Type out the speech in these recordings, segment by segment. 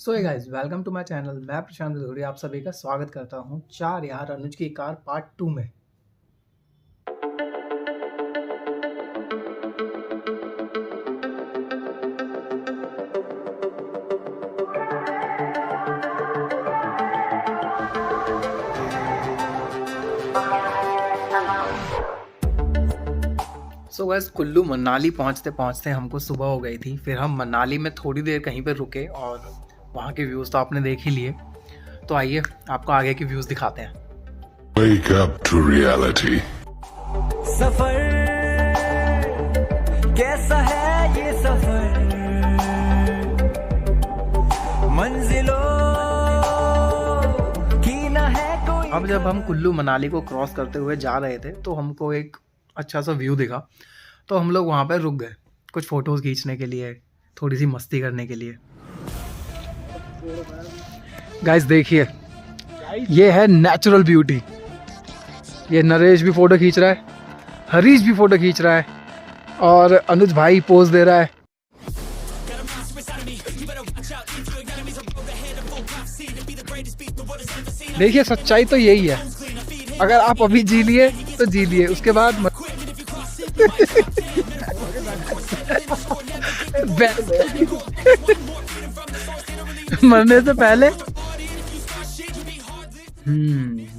So hey guys, welcome to my channel. मैं प्रशांत धूरी आप सभी का स्वागत करता हूं चार यार अनुज की कार पार्ट 2 में। सो गाइस, कुल्लू मनाली पहुंचते पहुंचते हमको सुबह हो गई थी। फिर हम मनाली में थोड़ी देर कहीं पर रुके और वहाँ के व्यूज़ तो आपने देख ही लिए। तो आइए आपको आगे के व्यूज़ दिखाते हैं। Wake up to reality. सफर कैसा है ये सफर, मंजिलों की ना है कोई। अब जब हम कुल्लू मनाली को क्रॉस करते हुए जा रहे थे तो हमको एक अच्छा सा व्यू दिखा, तो हम लोग वहाँ पर रुक गए कुछ फ़ोटोज़ खींचने के लिए, थोड़ी सी मस्ती करने के लिए। गाइस देखिए, ये है नेचुरल ब्यूटी। ये नरेश भी फ़ोटो खींच रहा है, हरीश भी फ़ोटो खींच रहा है और अनुज भाई पोज दे रहा है। देखिए, सच्चाई तो यही है, अगर आप अभी जी लिए तो जी लिए, उसके बाद मरने से पहले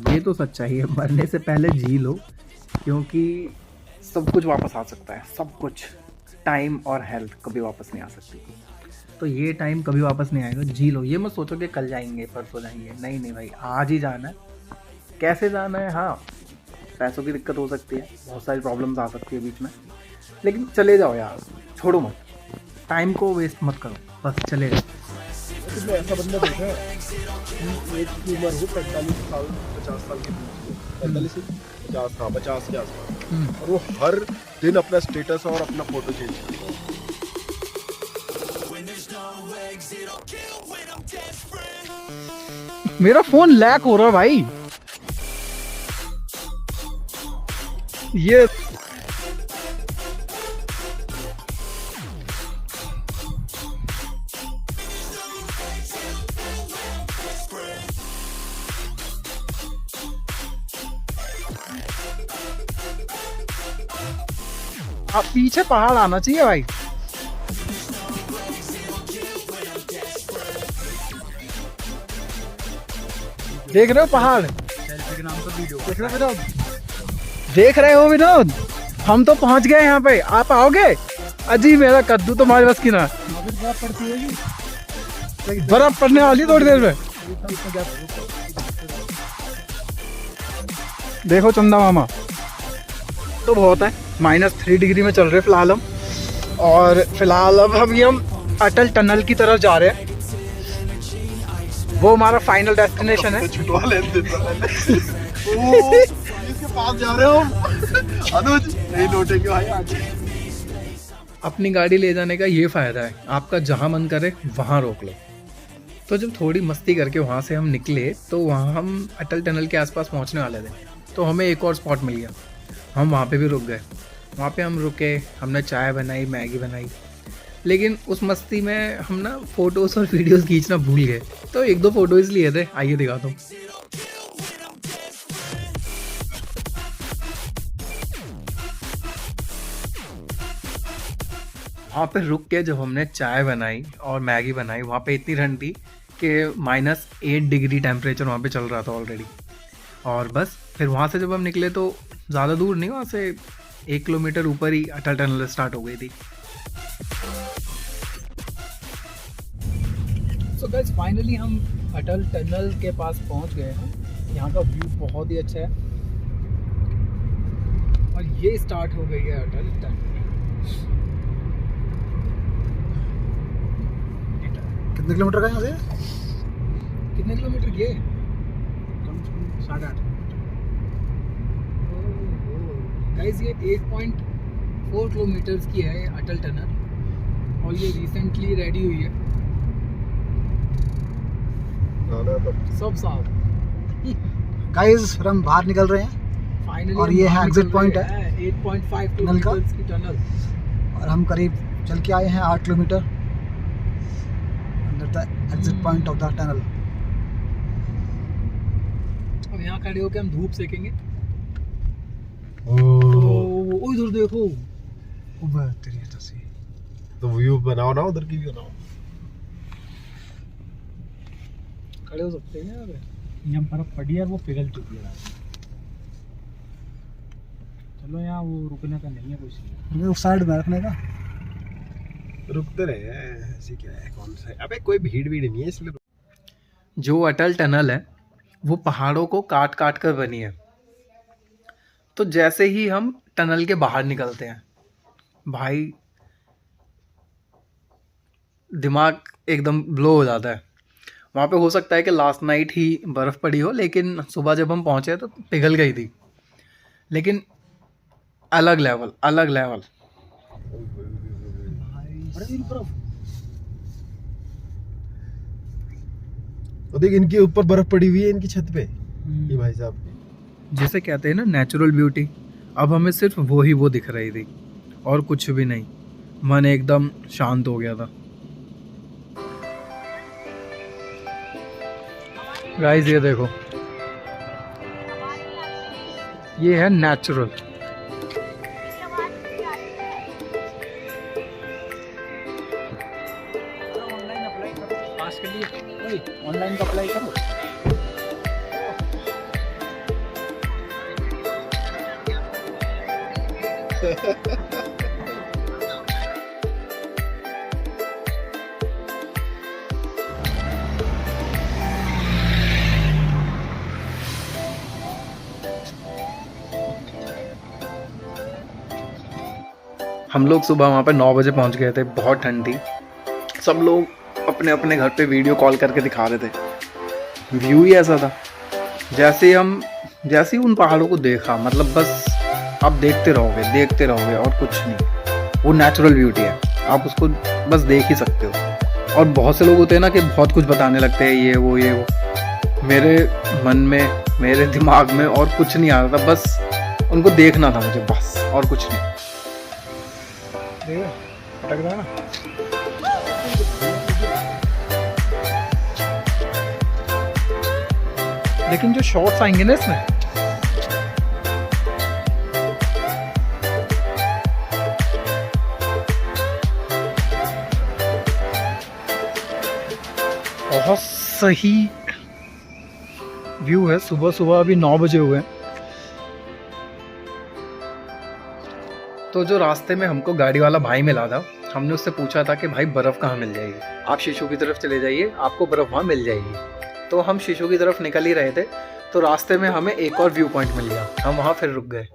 ये तो सच्चाई है, मरने से पहले जी लो, क्योंकि सब कुछ वापस आ सकता है। सब कुछ, टाइम और हेल्थ कभी वापस नहीं आ सकती। तो ये टाइम कभी वापस नहीं आएगा, जी लो। ये मत सोचो कि कल जाएंगे परसों जाएंगे, नहीं नहीं भाई, आज ही जाना है। कैसे जाना है? हाँ, पैसों की दिक्कत हो सकती है, बहुत सारी प्रॉब्लम्स आ सकती है बीच में, लेकिन चले जाओ यार, छोड़ो मत, टाइम को वेस्ट मत करो, बस चले जाओ। ऐसा बंदा देखा है, एज की उम्र हो 45 साल 50 साल के बीच, 45 से 50, हाँ 50 के आसपास, और वो हर दिन अपना स्टेटस और अपना फोटो चेंज करता है। मेरा फोन लैग हो रहा है भाई। ये आप पीछे पहाड़ आना चाहिए भाई। देख रहे हो पहाड़? देख रहे हो विनोद? हम तो पहुंच गए यहाँ पे, आप आओगे? अजी मेरा कद्दू तुम्हारे बस की ना। बर्फ पड़ने वाली थोड़ी देर में। देखो चंदा मामा, तो बहुत है, -3 डिग्री में चल रहे फिलहाल हम। और फिलहाल अब हम अटल टनल की तरफ जा रहे हैं, वो हमारा फाइनल डेस्टिनेशन है। छुटवा लेते इसके पास जा रहे हो अनुज, नहीं लौटेंगे भाई आज। अपनी गाड़ी ले जाने का ये फ़ायदा है, आपका जहाँ मन करे वहाँ रोक लो। तो जब थोड़ी मस्ती करके वहाँ से हम निकले तो वहाँ हम अटल टनल के आसपास पहुँचने वाले थे, तो हमें एक और स्पॉट मिल गया। हम वहाँ पे भी रुक गए। वहाँ पे हम रुके, हमने चाय बनाई, मैगी बनाई, लेकिन उस मस्ती में हम ना फ़ोटोज़ और वीडियोज़ खींचना भूल गए। तो 1-2 फ़ोटोज़ लिए थे, आइए दिखाता हूँ। वहाँ पे रुक के जब हमने चाय बनाई और मैगी बनाई, वहाँ पे इतनी ठंड थी कि -8 डिग्री टेम्परेचर वहाँ पे चल रहा था ऑलरेडी। और बस फिर वहाँ से जब हम निकले तो ज़्यादा दूर नहीं, वहाँ से 1 किलोमीटर ऊपर ही अटल टनल स्टार्ट हो गई थी। सो गाइस, फाइनली हम अटल टनल के पास पहुँच गए हैं। यहाँ का व्यू बहुत ही अच्छा है और ये स्टार्ट हो गई है अटल टनल। कितने किलोमीटर का यहाँ से? कितने किलोमीटर ये? 8.5। गाइस, ये 8.4 किलोमीटर्स की है अटल टनल और ये रिसेंटली रेडी हुई है। सब साफ। गाइस, फिर हम बाहर निकल रहे हैं फाइनली, और ये है एग्जिट पॉइंट है 8.5 टनल का। किलोमीटर की टनल। और हम करीब चल के आए हैं 8 किलोमीटर। अंदर the exit point of the tunnel. अब यहाँ खड़े होके हम धूप सेकेंगे। ओह, ओ इधर देखो। ऊपर तेरी तस्वीर। तो व्यू बनाओ ना, उधर की भी बनाओ। खड़े हो सकते हैं यहाँ पे। यहाँ बर्फ पड़ी है, वो पिघल चुकी है। चलो यहाँ वो रुकने का नहीं है कुछ। उस साइड में रखने का। रुकते रहे, ऐसे क्या है, कौन सा है? अबे कोई भीड़ नहीं है इसलिए। जो अटल टनल है वो पहाड़ों को काट काट कर बनी है। तो जैसे ही हम टनल के बाहर निकलते हैं भाई, दिमाग एकदम ब्लो हो जाता है। वहाँ पे हो सकता है कि लास्ट नाइट ही बर्फ़ पड़ी हो, लेकिन सुबह जब हम पहुँचे तो पिघल गई थी। लेकिन अलग लेवल, अलग लेवल। तो देख, इनके ऊपर बर्फ पड़ी हुई है, इनकी छत पे। ये भाई साहब, जिसे कहते हैं ना नेचुरल ब्यूटी, अब हमें सिर्फ वो दिख रही थी और कुछ भी नहीं। मन एकदम शांत हो गया था। गाइस ये देखो, ये है नेचुरल। ऑनलाइन का अप्लाई करो। हम लोग सुबह वहाँ पे 9 बजे पहुँच गए थे। बहुत ठंड थी। सब लोग अपने अपने घर पे वीडियो कॉल करके दिखा रहे थे। व्यू ही ऐसा था, जैसे ही उन पहाड़ों को देखा, मतलब बस आप देखते रहोगे और कुछ नहीं। वो नेचुरल ब्यूटी है, आप उसको बस देख ही सकते हो। और बहुत से लोग होते हैं ना कि बहुत कुछ बताने लगते हैं, ये वो। मेरे मन में, मेरे दिमाग में और कुछ नहीं आ रहा था, बस उनको देखना था मुझे, बस, और कुछ नहीं। अटक रहा है ना। लेकिन जो शॉर्ट्स आएंगे ना इसमें, बहुत सही व्यू है। सुबह सुबह अभी 9 बजे हुए हैं। तो जो रास्ते में हमको गाड़ी वाला भाई मिला था, हमने उससे पूछा था कि भाई बर्फ़ कहाँ मिल जाएगी। आप शीशों की तरफ चले जाइए, आपको बर्फ़ वहाँ मिल जाएगी। तो हम शीशों की तरफ निकल ही रहे थे, तो रास्ते में हमें एक और व्यू पॉइंट मिल गया। हम वहाँ फिर रुक गए।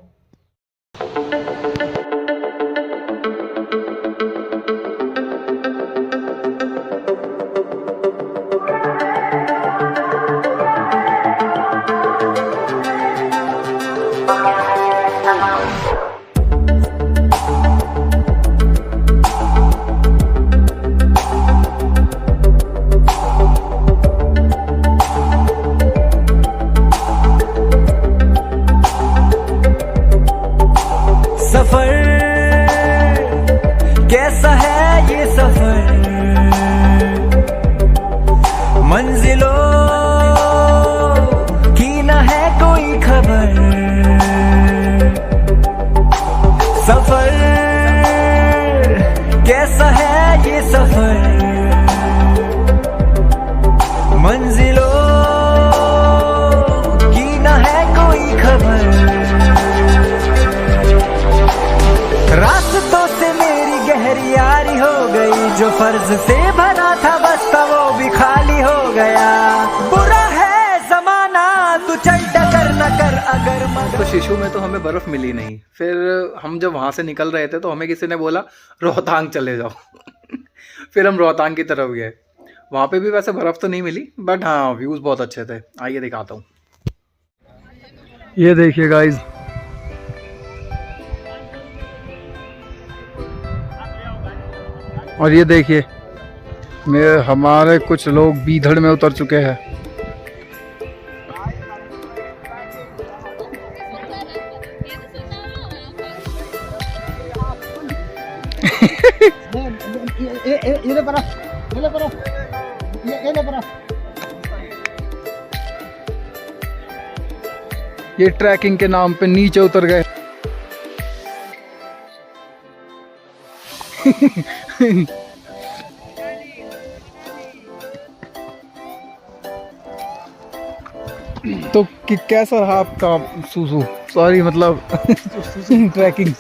सफर कैसा है ये सफर, मंजिलों की न है कोई खबर। सफर कैसा है ये सफर, मंजिलों की न है कोई खबर। रास्तों से मेरी गहरी यारी हो गई, जो फर्ज से भरा था बस्ता वो भी खाली हो गया। बुरा है जमाना, तू चल टकर न कर अगर मगर। तो शीशु में तो हमें बर्फ़ मिली नहीं। फिर हम जब वहाँ से निकल रहे थे तो हमें किसी ने बोला रोहतांग चले जाओ। फिर हम रोहतांग की तरफ गए। वहाँ पे भी वैसे बर्फ़ तो नहीं मिली, बट हाँ व्यूज़ बहुत अच्छे थे। आइए दिखाता हूँ। ये देखिए गाइज, और ये देखिए हमारे कुछ लोग बीधड़ में उतर चुके हैं। ये ले बर्फ। ये ट्रैकिंग के नाम पे नीचे उतर गए। तो कैसा रहा आपका सूसू, सॉरी मतलब ट्रैकिंग?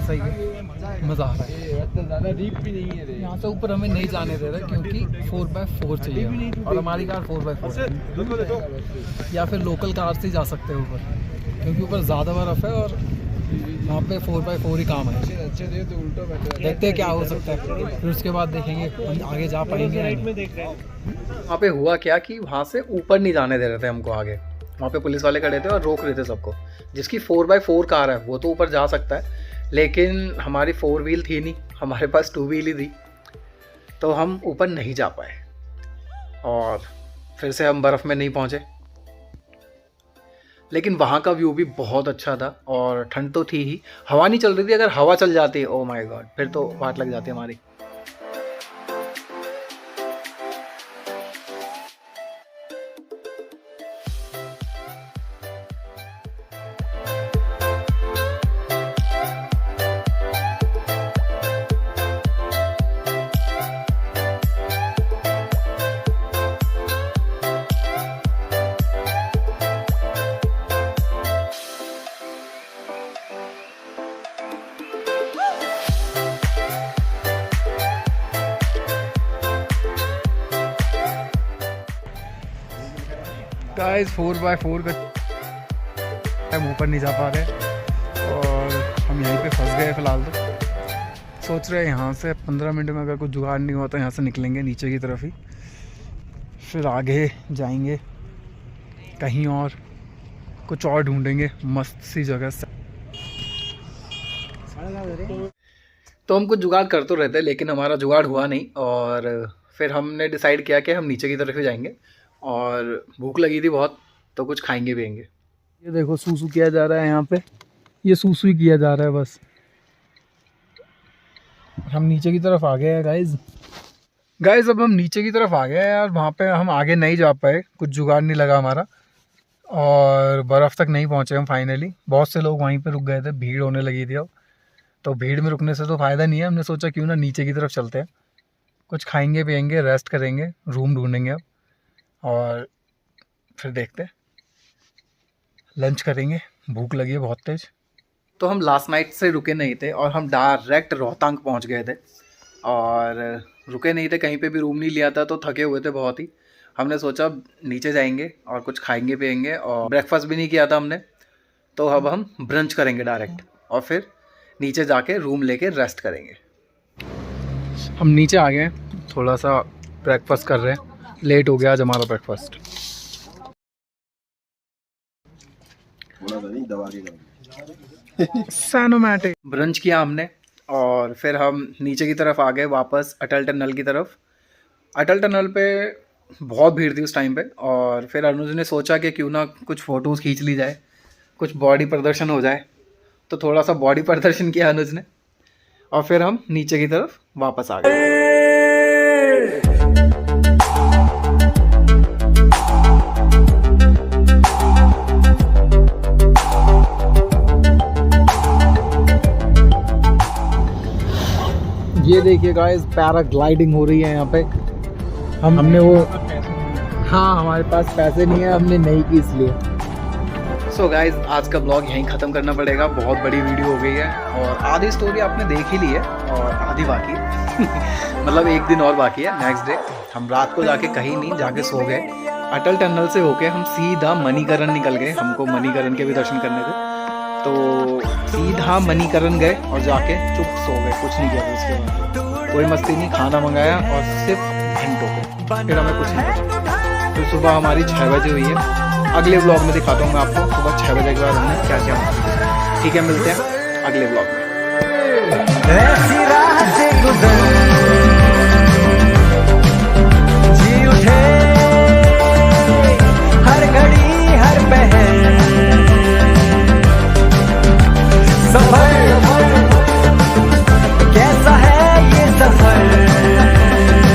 सही है, मज़ा आ रहा है। ज़्यादा डीप भी नहीं है, यहाँ से ऊपर हमें नहीं जाने दे रहे क्योंकि 4x4 चाहिए और हमारी कार 4x4 है। या फिर लोकल कार से जा सकते हैं ऊपर, क्योंकि ऊपर ज़्यादा बर्फ़ है और वहाँ पे 4x4 ही काम है। देखते हैं क्या हो सकता है, फिर उसके बाद देखेंगे आगे जा पाएंगे। वहाँ पे हुआ क्या कि वहाँ से ऊपर नहीं जाने दे रहे थे हमको आगे। वहाँ पे पुलिस वाले खड़े थे और रोक रहे थे सबको। जिसकी 4x4 कार है वो तो ऊपर जा सकता है, लेकिन हमारी 4 व्हील थी नहीं, हमारे पास 2 व्हील ही थी, तो हम ऊपर नहीं जा पाए और फिर से हम बर्फ़ में नहीं पहुँचे। लेकिन वहाँ का व्यू भी बहुत अच्छा था और ठंड तो थी ही, हवा नहीं चल रही थी। अगर हवा चल जाती, ओ माय गॉड, फिर तो वाट लग जाती हमारी। गाइस 4x4 का हम ऊपर नहीं जा पा रहे और हम यहीं पे फंस गए फ़िलहाल। तो सोच रहे हैं यहाँ से 15 मिनट में अगर कुछ जुगाड़ नहीं हुआ तो यहाँ से निकलेंगे नीचे की तरफ ही, फिर आगे जाएंगे कहीं और, कुछ और ढूंढेंगे मस्त सी जगह से। तो हम कुछ जुगाड़ कर तो रहे थे लेकिन हमारा जुगाड़ हुआ नहीं और फिर हमने डिसाइड किया कि हम नीचे की तरफ ही जाएंगे और भूख लगी थी बहुत, तो कुछ खाएंगे पिएंगे। ये देखो सूसू किया जा रहा है यहाँ पे, ये सूसू ही किया जा रहा है बस। हम नीचे की तरफ आ गए हैं गाइज अब हम नीचे की तरफ आ गए हैं यार। वहाँ पे हम आगे नहीं जा पाए, कुछ जुगाड़ नहीं लगा हमारा और बर्फ़ तक नहीं पहुँचे हम फाइनली। बहुत से लोग वहीं पे रुक गए थे, भीड़ होने लगी थी अब, तो भीड़ में रुकने से तो फ़ायदा नहीं है। हमने सोचा क्यों ना नीचे की तरफ चलते हैं, कुछ खाएंगे पिएंगे, रेस्ट करेंगे, रूम ढूंढेंगे अब और फिर देखते हैं, लंच करेंगे। भूख लगी है बहुत तेज़। तो हम लास्ट नाइट से रुके नहीं थे और हम डायरेक्ट रोहतांग पहुंच गए थे और रुके नहीं थे, कहीं पे भी रूम नहीं लिया था, तो थके हुए थे बहुत ही। हमने सोचा नीचे जाएंगे और कुछ खाएंगे पिएंगे और ब्रेकफास्ट भी नहीं किया था हमने, तो अब हम ब्रंच करेंगे डायरेक्ट और फिर नीचे जाके रूम लेके रेस्ट करेंगे। हम नीचे आ गए, थोड़ा सा ब्रेकफास्ट कर रहे हैं, लेट हो गया आज हमारा ब्रेकफास्ट। सैनोमैटिक ब्रंच किया हमने और फिर हम नीचे की तरफ आ गए वापस अटल टनल की तरफ। अटल टनल पे बहुत भीड़ थी उस टाइम पे और फिर अनुज ने सोचा कि क्यों ना कुछ फ़ोटोज़ खींच ली जाए, कुछ बॉडी प्रदर्शन हो जाए, तो थोड़ा सा बॉडी प्रदर्शन किया अनुज ने और फिर हम नीचे की तरफ वापस आ गए। ये देखिए गाइस, पैराग्लाइडिंग हो रही है यहाँ पे। हमने वो, हाँ हमारे पास पैसे नहीं है, हमने नहीं की इसलिए। सो गाइज आज का ब्लॉग यहीं ख़त्म करना पड़ेगा, बहुत बड़ी वीडियो हो गई है और आधी स्टोरी आपने देख ही ली है और आधी बाकी मतलब एक दिन और बाकी है। नेक्स्ट डे हम रात को जाके कहीं नहीं जाके सो गए। अटल टनल से होके हम सीधा मणिकरण निकल गए, हमको मणिकरण के भी दर्शन करने थे तो सीधा मणिकरण गए और जाके चुप सो गए, कुछ नहीं किया उसके बाद, कोई मस्ती नहीं, खाना मंगाया और सिर्फ घंटों को, फिर हमें कुछ नहीं पता। तो सुबह हमारी 6 बजे हुई है। अगले ब्लॉग में दिखाता हूँ मैं आपको सुबह 6 बजे के बाद हमने क्या क्या। ठीक है, मिलते हैं अगले ब्लॉग में। ऐसी राह से गुजर